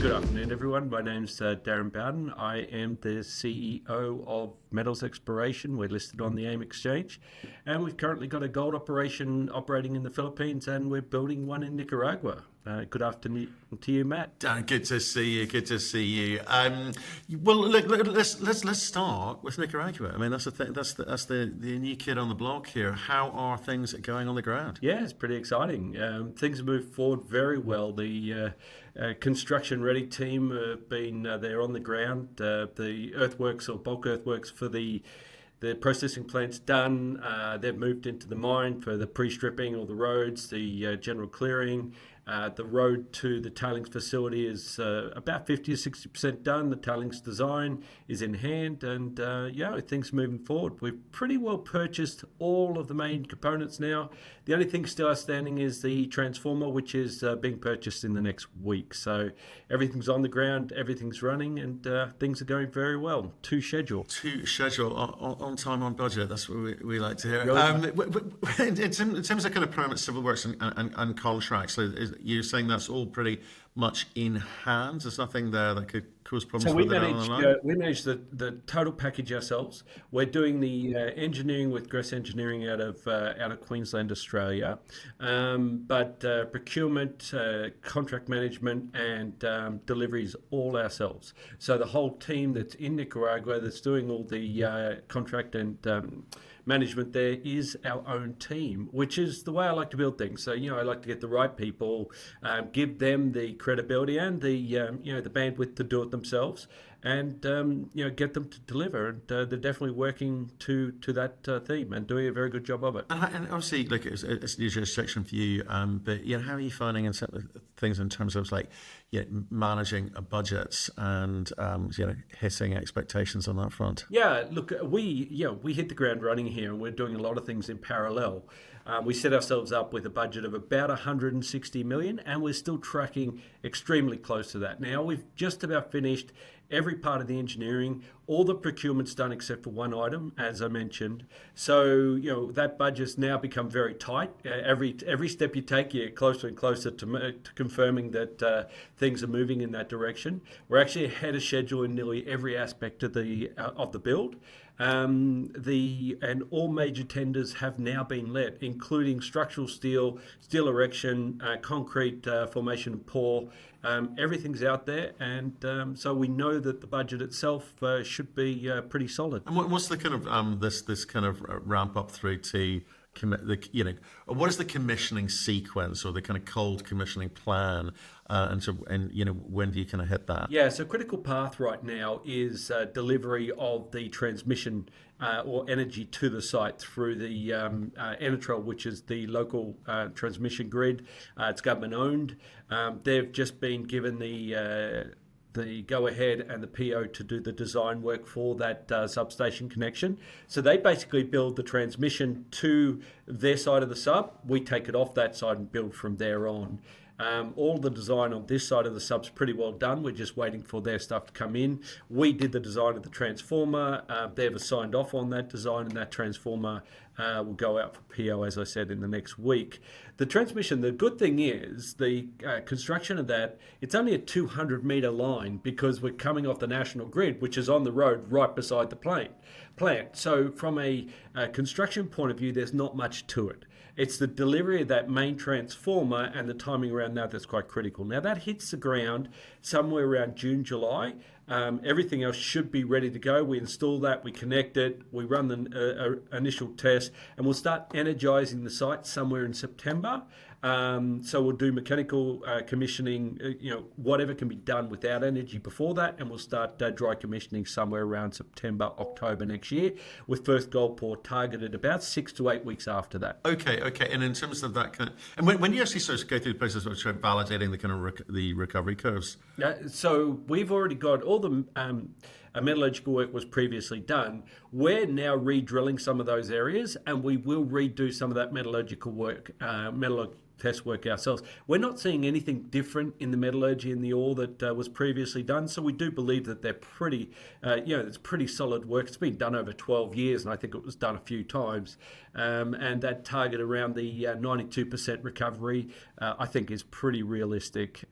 Good afternoon, everyone. My name's Darren Bowden. I am the CEO of Metals Exploration. We're listed on the AIM exchange, and we've currently got a gold operation operating in the Philippines, and we're building one in Nicaragua. Good afternoon to you, Matt. Dan, good to see you. Good to see you. Well, look, let's start with Nicaragua. I mean, that's the thing. That's the new kid on the block here. How are things going on the ground? Yeah, it's pretty exciting. Things have moved forward very well. The construction-ready team have been there on the ground. The earthworks or bulk earthworks for the processing plant's done. They've moved into the mine for the pre-stripping or the roads, the general clearing. The road to the tailings facility is about 50 to 60% done. The tailings design is in hand, and things moving forward. We've pretty well purchased all of the main components now. The only thing still outstanding is the transformer, which is being purchased in the next week. So everything's on the ground, everything's running, and things are going very well. To schedule, on time, on budget. That's what we like to hear. In terms of kind of permits, civil works, and contracts, so you're saying that's all pretty much in hand? There's nothing there that could cause problems. So we manage the total package ourselves. We're doing the engineering with Gress Engineering out of Queensland, Australia, but procurement, contract management, and deliveries all ourselves. So the whole team that's in Nicaragua that's doing all the contract and management there is our own team, which is the way I like to build things. So I like to get the right people, give them the credibility and the the bandwidth to do it themselves, and get them to deliver. And they're definitely working to that theme and doing a very good job of it. And obviously, look, it's a new jurisdiction for you, but how are you finding things in terms of managing budgets and hitting expectations on that front? Yeah, look, we hit the ground running here, and we're doing a lot of things in parallel. We set ourselves up with a budget of about 160 million, and we're still tracking extremely close to that. Now, we've just about finished every part of the engineering. All the procurement's done except for one item, as I mentioned. So, that budget's now become very tight. Every step you take, you get closer and closer to confirming that things are moving in that direction. We're actually ahead of schedule in nearly every aspect of the build. And all major tenders have now been let, including structural steel erection, concrete formation and pour. Everything's out there, and so we know that the budget itself should be pretty solid. And what's the kind of this kind of ramp up through to what is the commissioning sequence or the kind of cold commissioning plan, and when do you kind of hit that? Yeah, so critical path right now is delivery of the transmission or energy to the site through the Enatrel, which is the local transmission grid. It's government owned. They've just been given the go-ahead and the PO to do the design work for that substation connection. So they basically build the transmission to their side of the sub. We take it off that side and build from there on. All the design on this side of the sub's pretty well done. We're just waiting for their stuff to come in. We did the design of the transformer. They've signed off on that design, and that transformer will go out for PO, as I said, in the next week. The transmission, the good thing is the construction of that, it's only a 200-metre line because we're coming off the national grid, which is on the road right beside the plant. So from a construction point of view, there's not much to it. It's the delivery of that main transformer and the timing around that that's quite critical. Now, that hits the ground somewhere around June, July. Everything else should be ready to go. We install that, we connect it, we run the initial test, and we'll start energizing the site somewhere in September. So we'll do mechanical commissioning, whatever can be done without energy before that, and we'll start dry commissioning somewhere around September, October next year, with first gold pour targeted about 6 to 8 weeks after that. Okay. And in terms of that kind of, and when you actually sort of go through the process of validating the kind of the recovery curves? So we've already got all the metallurgical work was previously done. We're now re-drilling some of those areas, and we will redo some of that metallurgical work, test work ourselves. We're not seeing anything different in the metallurgy in the ore that was previously done, so we do believe that they're pretty, it's pretty solid work. It's been done over 12 years, and I think it was done a few times. And that target around the 92% recovery, I think, is pretty realistic.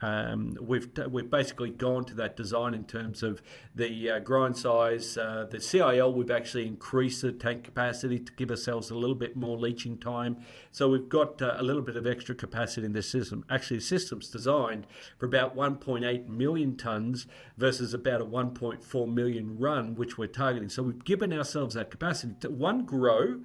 We've basically gone to that design in terms of the grind size. The CIL, we've actually increased the tank capacity to give ourselves a little bit more leaching time. So we've got a little bit of extra capacity in the system. Actually, the system's designed for about 1.8 million tonnes versus about a 1.4 million run, which we're targeting. So we've given ourselves that capacity to, one, grow,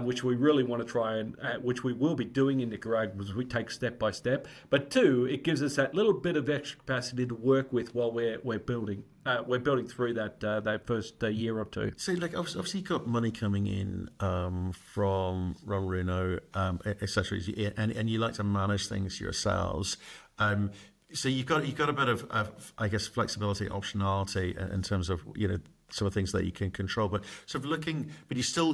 which we really want to try and, which we will be doing in Nicaragua as we take step by step. But two, it gives us that little bit of extra capacity to work with while we're building. We're building through that first year or two. So, like, obviously, you've got money coming in from Runruno, etc., and you like to manage things yourselves. So you've got a bit of I guess, flexibility, optionality in terms of, some of the things that you can control, but sort of looking, but you still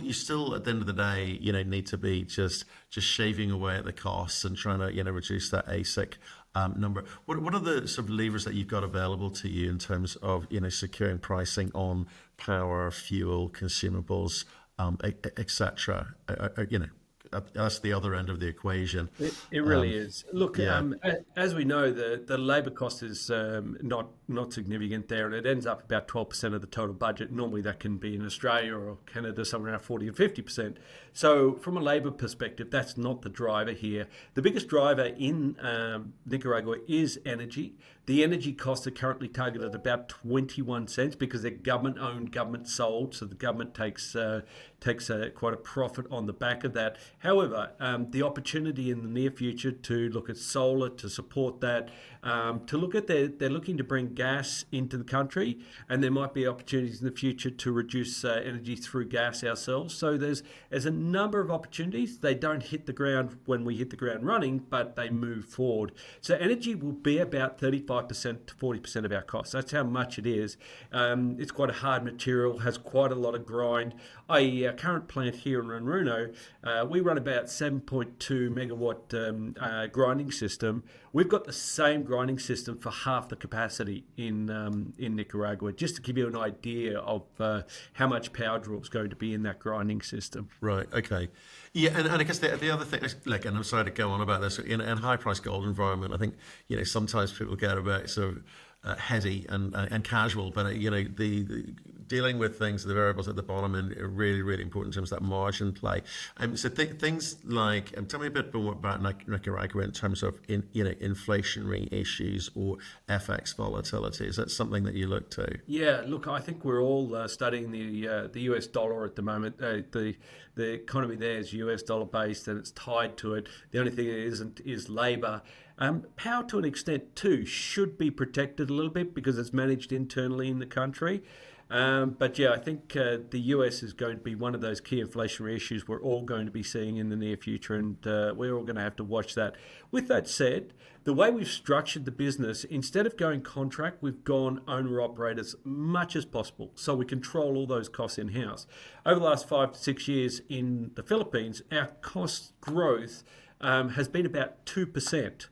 at the end of the day, need to be just shaving away at the costs and trying to, reduce that ASIC number. What are the sort of levers that you've got available to you in terms of, securing pricing on power, fuel, consumables, etc.? That's the other end of the equation. It really is. Look, as we know, the labour cost is not significant there, and it ends up about 12% of the total budget. Normally that can be in Australia or Canada somewhere around 40 or 50%. So from a labour perspective, that's not the driver here. The biggest driver in Nicaragua is energy. The energy costs are currently targeted at about 21 cents because they're government-owned, government-sold, so the government takes quite a profit on the back of that. However, the opportunity in the near future to look at solar, to support that, to look at they're looking to bring gas into the country, and there might be opportunities in the future to reduce energy through gas ourselves. So there's a number of opportunities. They don't hit the ground when we hit the ground running, but they move forward. So energy will be about 35% to 40% of our costs. That's how much it is. It's quite a hard material, has quite a lot of grind. Our current plant here in Runruno, we run about 7.2 megawatt grinding system. We've got the same grinding system for half the capacity in Nicaragua, just to give you an idea of how much power draw is going to be in that grinding system. Right. Okay. Yeah, and I guess the other thing is, like, and I'm sorry to go on about this, in a high-priced gold environment, I think, sometimes people get a bit sort of heady and casual, but the dealing with things, the variables at the bottom, and are really, really important in terms of that margin play. So things like, tell me a bit more about Nicaragua in terms of inflationary issues or FX volatility. Is that something that you look to? Yeah, look, I think we're all studying the US dollar at the moment. The economy there is US dollar based, and it's tied to it. The only thing it isn't is labour. Power, to an extent too, should be protected a little bit because it's managed internally in the country. But yeah, I think the US is going to be one of those key inflationary issues we're all going to be seeing in the near future, and we're all going to have to watch that. With that said, the way we've structured the business, instead of going contract, we've gone owner-operator as much as possible, so we control all those costs in-house. Over the last 5 to 6 years in the Philippines, our cost growth has been about 2%.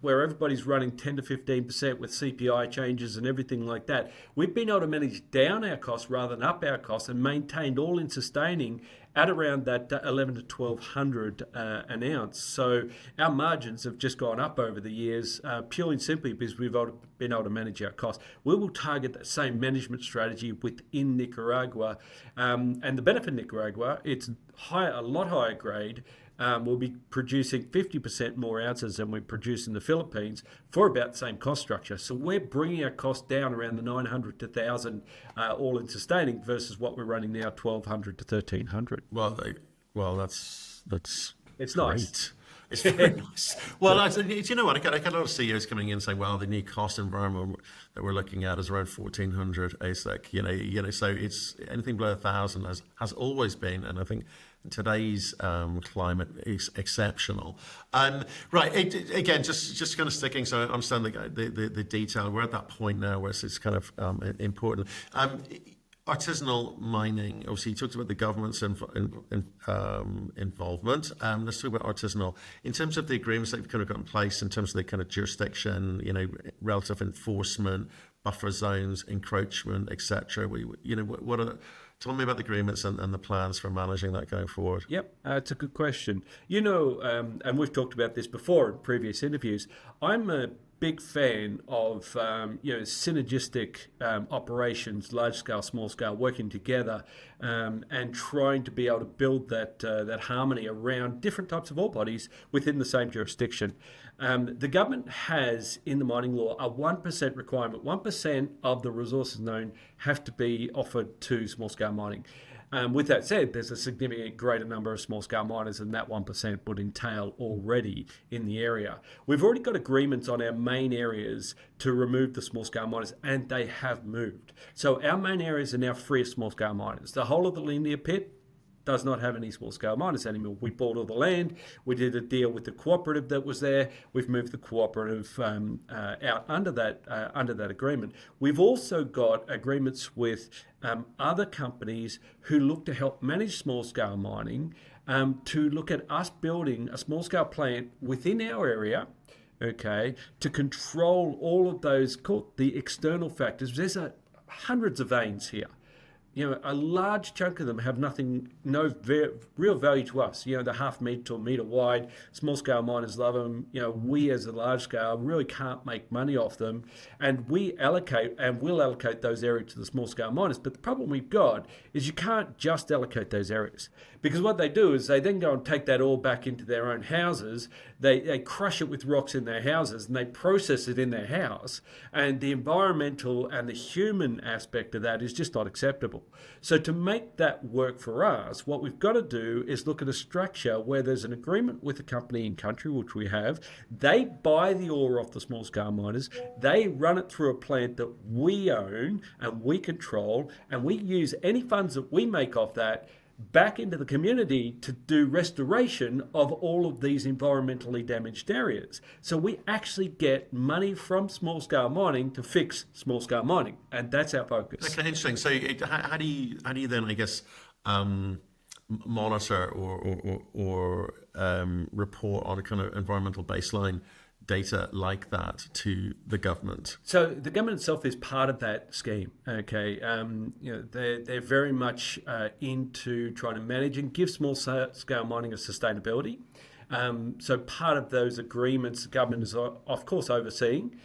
Where everybody's running 10 to 15% with CPI changes and everything like that. We've been able to manage down our costs rather than up our costs and maintained all-in sustaining at around that 11 to 1200 an ounce. So our margins have just gone up over the years, purely and simply because we've been able to manage our costs. We will target that same management strategy within Nicaragua. And the benefit of Nicaragua, it's a lot higher grade. We'll be producing 50% more ounces than we produce in the Philippines for about the same cost structure. So we're bringing our costs down around the 900 to 1,000 all-in sustaining versus what we're running now, 1,200 to 1,300. Well, that's it's great. nice. It's very nice. Well, do you know what? I get a lot of CEOs coming in saying, "Well, the new cost environment that we're looking at is around 1,400 ASIC." So it's anything below 1,000 has always been, and I think today's climate is exceptional. Right, again, just kind of sticking. So I understand the detail. We're at that point now where it's kind of important. Artisanal mining, obviously you talked about the government's involvement. Let's talk about artisanal. In terms of the agreements that you've kind of got in place, in terms of the kind of jurisdiction, relative enforcement, buffer zones, encroachment, etc. Tell me about the agreements and the plans for managing that going forward. Yep, it's a good question. And we've talked about this before in previous interviews. I'm a big fan of synergistic operations, large scale, small scale, working together, and trying to be able to build that harmony around different types of ore bodies within the same jurisdiction. The government has in the mining law a 1% requirement. 1% of the resources known have to be offered to small scale mining. With that said, there's a significantly greater number of small-scale miners than that 1% would entail already in the area. We've already got agreements on our main areas to remove the small-scale miners, and they have moved. So our main areas are now free of small-scale miners. The whole of the Lindia pit does not have any small-scale miners anymore. We bought all the land. We did a deal with the cooperative that was there. We've moved the cooperative out under that agreement. We've also got agreements with other companies who look to help manage small-scale mining, to look at us building a small-scale plant within our area, okay, to control all of those, called the external factors. There's hundreds of veins here. A large chunk of them have no real value to us. The half meter to a meter wide, small scale miners love them. We as a large scale really can't make money off them. And we allocate and will allocate those areas to the small scale miners. But the problem we've got is you can't just allocate those areas. Because what they do is they then go and take that ore back into their own houses. They crush it with rocks in their houses and they process it in their house. And the environmental and the human aspect of that is just not acceptable. So to make that work for us, what we've got to do is look at a structure where there's an agreement with a company in country, which we have. They buy the ore off the small scale miners. They run it through a plant that we own and we control. And we use any funds that we make off that back into the community to do restoration of all of these environmentally damaged areas. So we actually get money from small-scale mining to fix small-scale mining, and that's our focus. Okay, interesting. So how do you then, I guess, monitor or report on a kind of environmental baseline data like that to the government? So the government itself is part of that scheme. Okay, they're very much into trying to manage and give small scale mining a sustainability. So part of those agreements, the government is of course overseeing.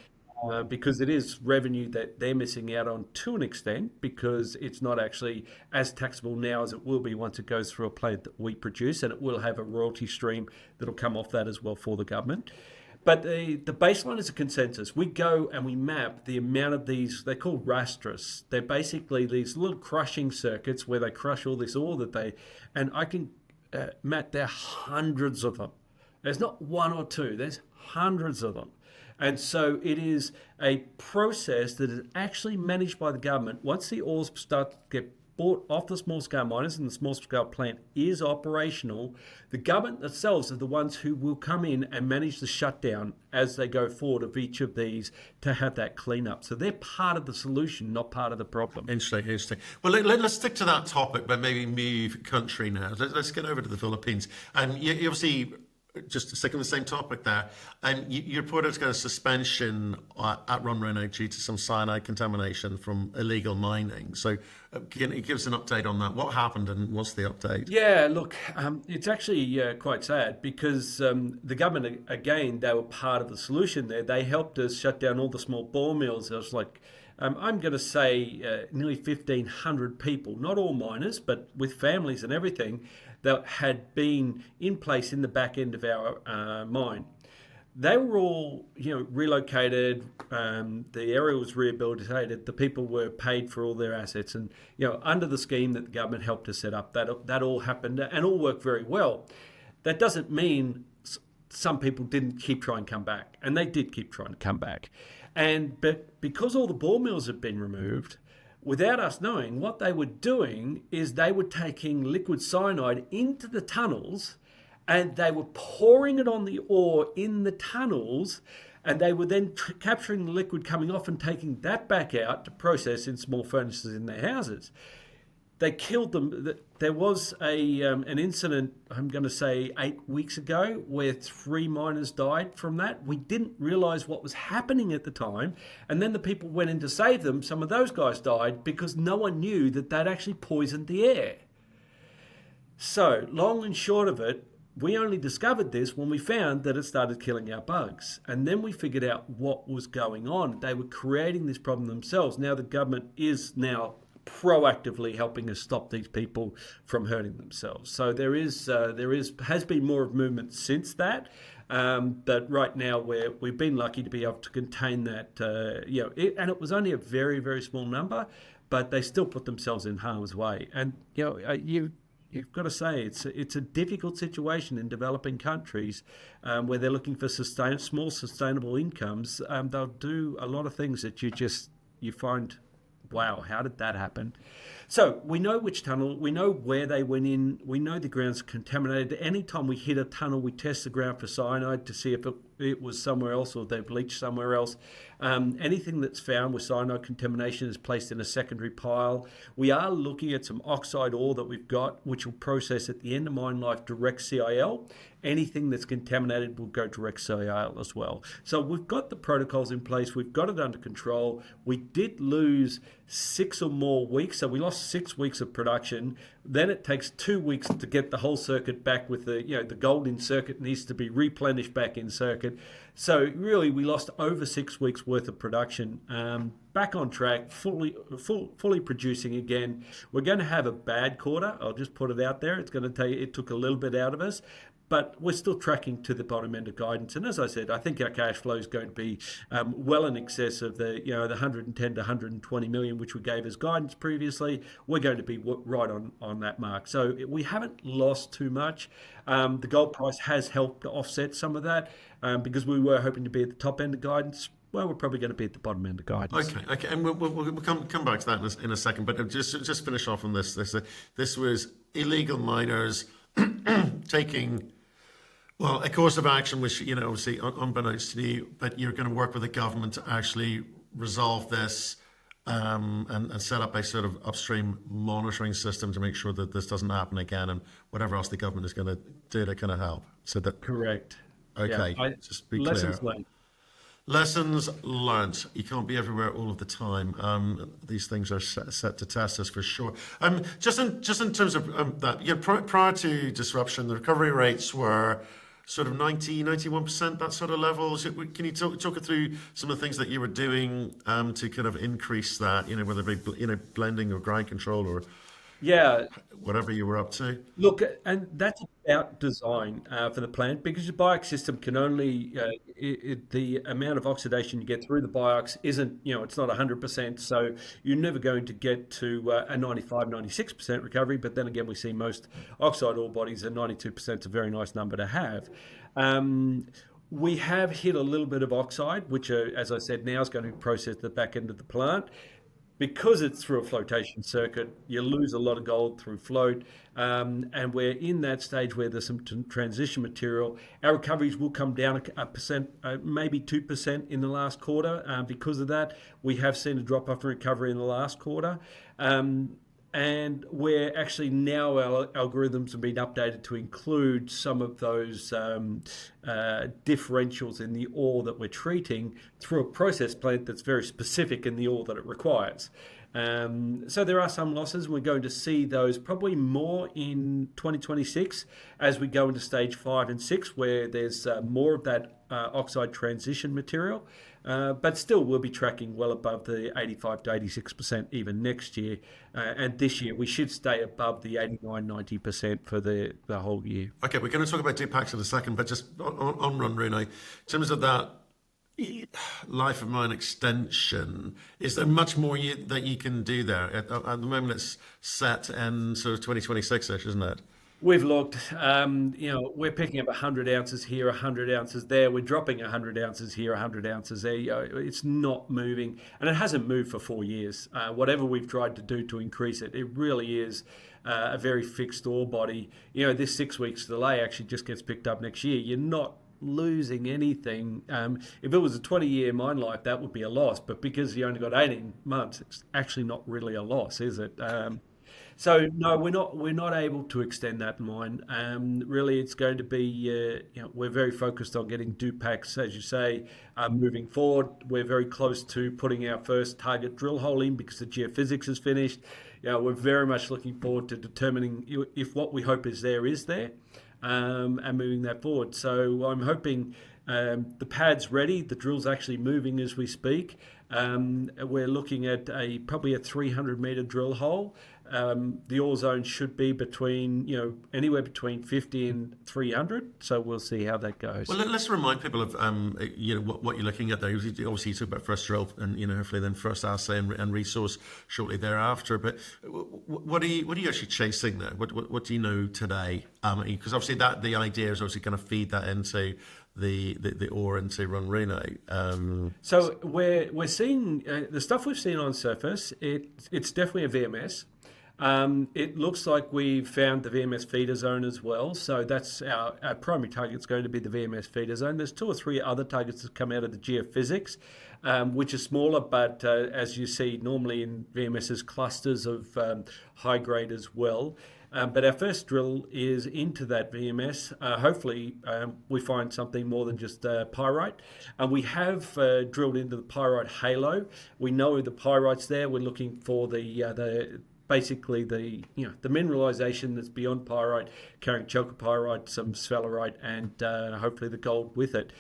Because it is revenue that they're missing out on to an extent, because it's not actually as taxable now as it will be once it goes through a plant that we produce, and it will have a royalty stream that'll come off that as well for the government. But the baseline is a consensus. We go and we map the amount of these, they're called rasters. They're basically these little crushing circuits where they crush all this ore and I can, Matt, there are hundreds of them. There's not one or two, there's hundreds of them. And so it is a process that is actually managed by the government. Once the ores start to get bought off the small-scale miners and the small-scale plant is operational, the government themselves are the ones who will come in and manage the shutdown as they go forward of each of these to have that cleanup. So they're part of the solution, not part of the problem. Interesting. Well, let's stick to that topic, but maybe move country now. Let's get over to the Philippines. And you obviously, just to stick on the same topic there, and you reported kind of suspension at Run Run due to some cyanide contamination from illegal mining. So can you give us an update on that? What happened and what's the update? Yeah, look, it's actually quite sad because the government, again, they were part of the solution there. They helped us shut down all the small ball mills. It was like, I'm going to say nearly 1,500 people, not all miners, but with families and everything, that had been in place in the back end of our mine. They were all, relocated. The area was rehabilitated. The people were paid for all their assets, and under the scheme that the government helped us set up, that all happened and all worked very well. That doesn't mean some people didn't keep trying to come back, and they did keep trying to come back. But because all the ball mills had been removed, without us knowing, what they were doing is they were taking liquid cyanide into the tunnels, and they were pouring it on the ore in the tunnels, and they were then capturing the liquid coming off and taking that back out to process in small furnaces in their houses. They killed them. There was an incident, I'm going to say 8 weeks ago, where 3 miners died from that. We didn't realise what was happening at the time. And then the people went in to save them. Some of those guys died because no one knew that they'd actually poisoned the air. So, long and short of it, we only discovered this when we found that it started killing our bugs. And then we figured out what was going on. They were creating this problem themselves. Now the government is now proactively helping us stop these people from hurting themselves. So there has been more of movement since that. But right now we've been lucky to be able to contain that. And it was only a very, very small number, but they still put themselves in harm's way. And you've got to say it's a difficult situation in developing countries where they're looking for small sustainable incomes. They'll do a lot of things that you find, wow, how did that happen? So we know which tunnel, we know where they went in, we know the ground's contaminated. Anytime we hit a tunnel, we test the ground for cyanide to see if it was somewhere else or they bleached somewhere else. Anything that's found with cyanide contamination is placed in a secondary pile. We are looking at some oxide ore that we've got, which will process at the end of mine life direct CIL. Anything that's contaminated will go direct CIL as well. So we've got the protocols in place. We've got it under control. We did lose 6 or more weeks. So we lost 6 weeks of production. Then it takes 2 weeks to get the whole circuit back with the gold in circuit needs to be replenished back in circuit. So really we lost over 6 weeks worth of production. Back on track, fully producing again. We're going to have a bad quarter. I'll just put it out there. It took a little bit out of us. But we're still tracking to the bottom end of guidance. And as I said, I think our cash flow is going to be well in excess of the 110 to 120 million, which we gave as guidance previously. We're going to be right on that mark. So we haven't lost too much. The gold price has helped to offset some of that because we were hoping to be at the top end of guidance. Well, we're probably going to be at the bottom end of guidance. Okay, and we'll come back to that in a second. But just finish off on this. This was illegal miners taking, well, a course of action, which, obviously unbeknownst to you, but you're going to work with the government to actually resolve this and set up a sort of upstream monitoring system to make sure that this doesn't happen again, and whatever else the government is going to do to kind of help. So that correct. Okay, yeah, just be clear. Lessons learned. Lessons learned. You can't be everywhere all of the time. These things are set to test us for sure. Just in terms of that, prior to disruption, the recovery rates were sort of 91%, that sort of level. Can you talk through some of the things that you were doing to kind of increase that, whether it be blending or grind control or whatever you were up to? Look, and that's about design for the plant, because the BIOX system can only, the amount of oxidation you get through the BIOX isn't, it's not 100%, so you're never going to get to a 95, 96% recovery, but then again, we see most oxide ore bodies at 92% is a very nice number to have. We have hit a little bit of oxide, which, as I said, now is going to be processed at the back end of the plant. Because it's through a flotation circuit, you lose a lot of gold through float, and we're in that stage where there's some transition material. Our recoveries will come down a percent, maybe 2% in the last quarter. Because of that, we have seen a drop-off in recovery in the last quarter. And we're actually now, our algorithms have been updated to include some of those differentials in the ore that we're treating through a process plant that's very specific in the ore that it requires. So there are some losses, and we're going to see those probably more in 2026 as we go into stage 5 and 6, where there's more of that oxide transition material. But still, we'll be tracking well above the 85 to 86% even next year. And this year, we should stay above the 89, 90% for the whole year. Okay, we're going to talk about Dupax in a second, but just on run, Rune, in terms of that life of mine extension, is there much more that you can do there? At the moment, it's set in sort of 2026-ish, isn't it? We've looked, we're picking up 100 ounces here, 100 ounces there. We're dropping 100 ounces here, 100 ounces there. It's not moving, and it hasn't moved for 4 years. Whatever we've tried to do to increase it, it really is a very fixed ore body. This 6 weeks delay actually just gets picked up next year. You're not losing anything. If it was a 20-year mine life, that would be a loss. But because you only got 18 months, it's actually not really a loss, is it? So no, we're not able to extend that mine. Really, it's going to be. We're very focused on getting Dupax, as you say, moving forward. We're very close to putting our first target drill hole in because the geophysics is finished. We're very much looking forward to determining if what we hope is there, and moving that forward. So I'm hoping the pad's ready. The drill's actually moving as we speak. We're looking at probably a 300-meter drill hole. The ore zone should be between, anywhere between 50 and 300. So we'll see how that goes. Well, let's remind people of, what you're looking at there. Obviously, you talk about first drill and, hopefully then first assay and resource shortly thereafter. But what are you actually chasing there? What do you know today? Because obviously the idea is obviously kind of feed that into the ore into Runruno. So we're seeing the stuff we've seen on surface. It's definitely a VMS. It looks like we've found the VMS feeder zone as well. So that's our primary target is going to be the VMS feeder zone. There's 2 or 3 other targets that come out of the geophysics, which are smaller, but as you see normally in VMS's clusters of high grade as well. But our first drill is into that VMS. Hopefully, we find something more than just pyrite. And we have drilled into the pyrite halo. We know the pyrite's there. We're looking for the mineralization that's beyond pyrite, carrying chalcopyrite, some sphalerite, and hopefully the gold with it.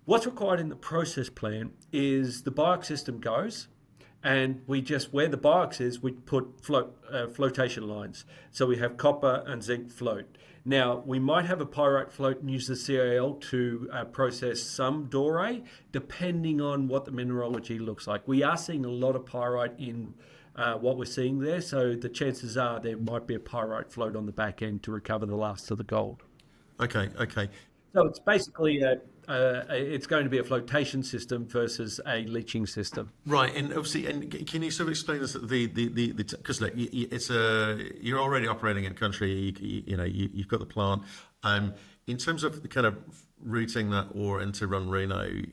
What's required in the process plant is the BIOX system goes, and we just, where the BIOX is, we put flotation lines. So we have copper and zinc float. Now, we might have a pyrite float and use the CIL to process some doré, depending on what the mineralogy looks like. We are seeing a lot of pyrite in what we're seeing there, so the chances are there might be a pyrite float on the back end to recover the last of the gold. Okay. So it's basically it's going to be a flotation system versus a leaching system. Right, and obviously, can you sort of explain this? Because look, you're already operating in country. You've got the plant. In terms of the kind of routing that ore into Runruno,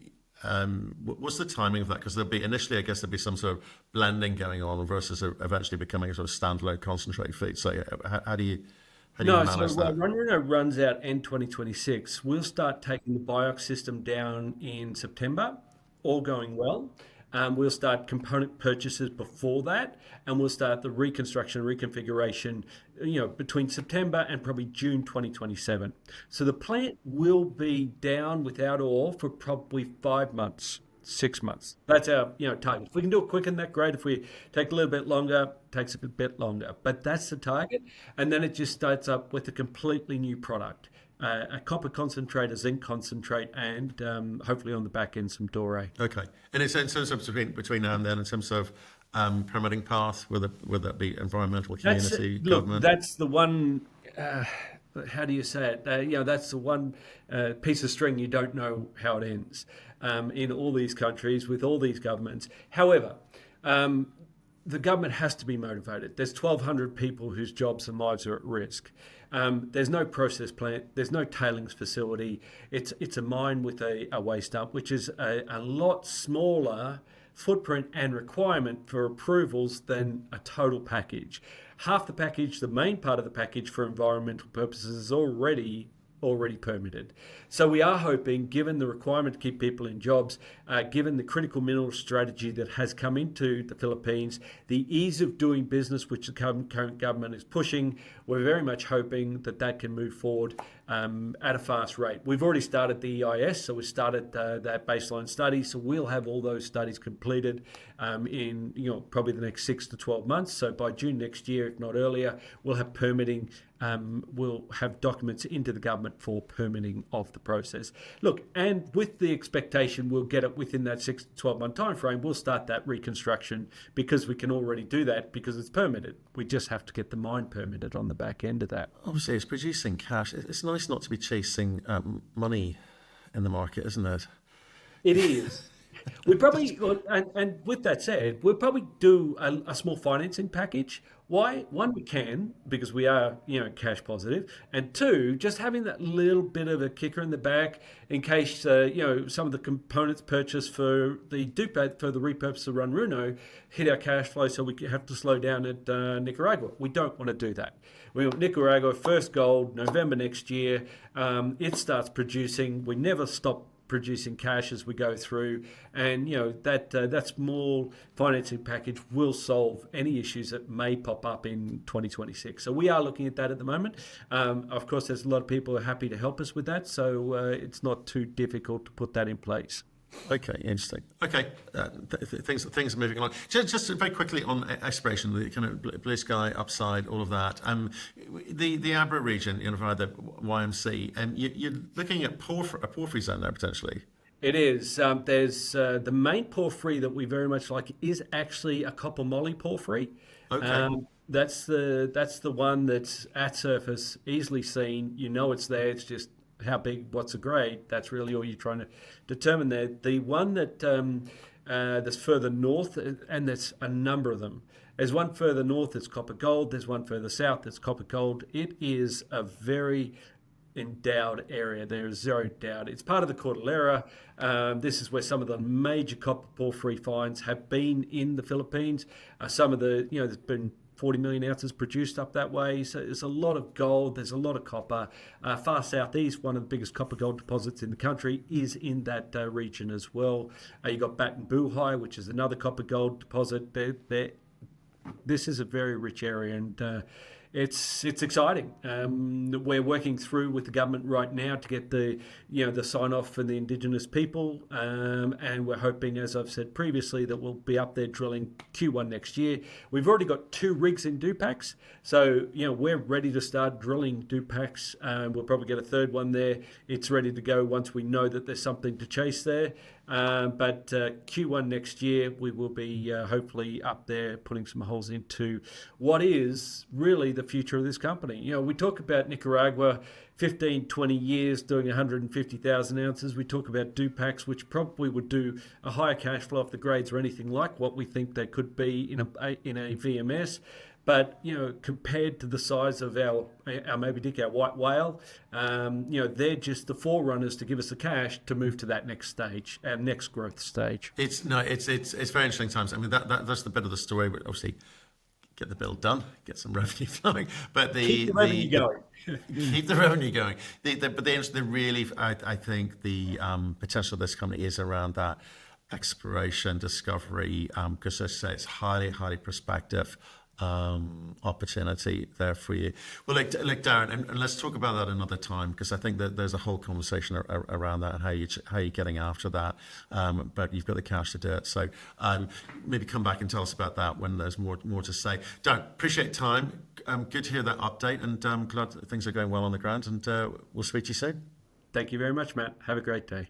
what's the timing of that? Because initially, I guess there'll be some sort of blending going on versus eventually becoming a sort of standalone concentrate feed. So how do you manage that? Runruno runs out end 2026. We'll start taking the BIOX system down in September, all going well. We'll start component purchases before that, and we'll start the reconstruction, reconfiguration, between September and probably June 2027. So the plant will be down without ore for probably 5 months. 6 months. That's our target. If we can do it quicker than that, great. If we take a little bit longer, takes a bit longer. But that's the target. And then it just starts up with a completely new product. A copper concentrate, a zinc concentrate, and hopefully on the back end some doré. Okay. And in terms of between now and then, in terms of permitting path, would that be environmental, community, government? That's the one. How do you say it? That's the one piece of string you don't know how it ends in all these countries with all these governments. However, the government has to be motivated. There's 1,200 people whose jobs and lives are at risk. There's no process plant. There's no tailings facility. It's a mine with a waste dump, which is a lot smaller footprint and requirement for approvals than a total package. Half the package, the main part of the package for environmental purposes, is already permitted. So we are hoping, given the requirement to keep people in jobs, given the critical mineral strategy that has come into the Philippines, the ease of doing business which the current government is pushing, we're very much hoping that can move forward at a fast rate. We've already started the EIS, so we started that baseline study, so we'll have all those studies completed in probably the next 6 to 12 months. So by June next year, if not earlier, we'll have permitting will have documents into the government for permitting of the process. Look, and with the expectation we'll get it within that 6 to 12 month time frame, we'll start that reconstruction because we can already do that because it's permitted. We just have to get the mine permitted on the back end of that. Obviously, it's producing cash. It's nice not to be chasing money in the market, isn't it? It is. We probably, and with that said, we'll probably do a small financing package. Why? One, we can because we are, cash positive, and two, just having that little bit of a kicker in the back in case, some of the components purchased for the Dupac for the repurpose of Runruno hit our cash flow, so we have to slow down at Nicaragua. We don't want to do that. We want Nicaragua first gold November next year. It starts producing. We never stop producing cash as we go through, and that small financing package will solve any issues that may pop up in 2026. So we are looking at that at the moment. Of course, there's a lot of people who are happy to help us with that, so it's not too difficult to put that in place. Okay, interesting. Okay, things are moving along. Just very quickly on exploration, the kind of blue sky upside, all of that. The Abra region, via the YMC, and you're looking at a porphyry zone there potentially. It is. There's the main porphyry that we very much like is actually a copper moly porphyry. Okay. That's the one that's at surface, easily seen. It's there. It's just how big, what's the grade. That's really all you're trying to determine there. The one that that's further north, and there's a number of them. There's one further north that's copper gold. There's one further south that's copper gold. It is a very endowed area. There is zero doubt. It's part of the Cordillera. This is where some of the major copper porphyry finds have been in the Philippines. Some of the, there's been 40 million ounces produced up that way. So there's a lot of gold. There's a lot of copper. Far southeast, one of the biggest copper gold deposits in the country is in that region as well. You got Baton Buhai, which is another copper gold deposit. This is a very rich area, and it's exciting. We're working through with the government right now to get the sign off for the Indigenous people, and we're hoping, as I've said previously, that we'll be up there drilling Q1 next year. We've already got 2 rigs in Dupax, so we're ready to start drilling Dupax. We'll probably get a third one there. It's ready to go once we know that there's something to chase there. But Q1 next year, we will be hopefully up there putting some holes into what is really the future of this company. We talk about Nicaragua, 15, 20 years doing 150,000 ounces. We talk about Dupax, which probably would do a higher cash flow if the grades are anything like what we think they could be in a VMS. But compared to the size of our Moby Dick, our white whale, they're just the forerunners to give us the cash to move to that next stage, our next growth stage. It's very interesting times. I mean, that's the bit of the story. But obviously, get the build done, get some revenue flowing, but keep the revenue going. Keep the revenue going. I think the potential of this company is around that exploration, discovery, because as I say, it's highly, highly prospective opportunity there for you. Well, like Darren, and let's talk about that another time, because I think that there's a whole conversation around that and how you're getting after that. But you've got the cash to do it, so maybe come back and tell us about that when there's more to say. Darren, appreciate time. Good to hear that update, and glad that things are going well on the ground. And we'll speak to you soon. Thank you very much, Matt. Have a great day.